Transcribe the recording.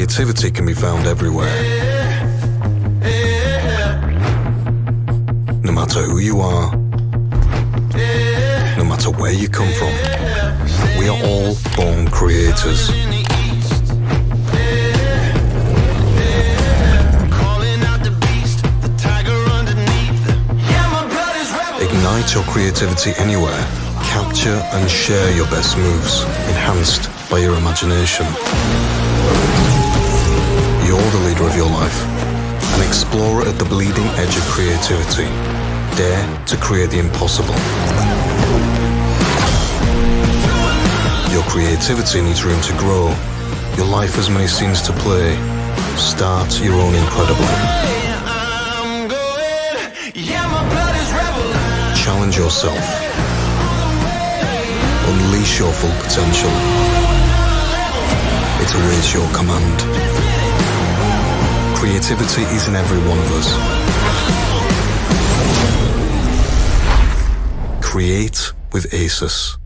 Creativity can be found everywhere. No matter who you are, no matter where you come from, we are all born creators. Ignite your creativity anywhere. Capture and share your best moves, enhanced by your imagination. You're the leader of your life, an explorer at the bleeding edge of creativity. Dare to create the impossible. Your creativity needs room to grow. Your life has many scenes to play. Start your own incredible. Challenge yourself. Unleash your full potential. It awaits your command. Creativity is in every one of us. Create with ASUS.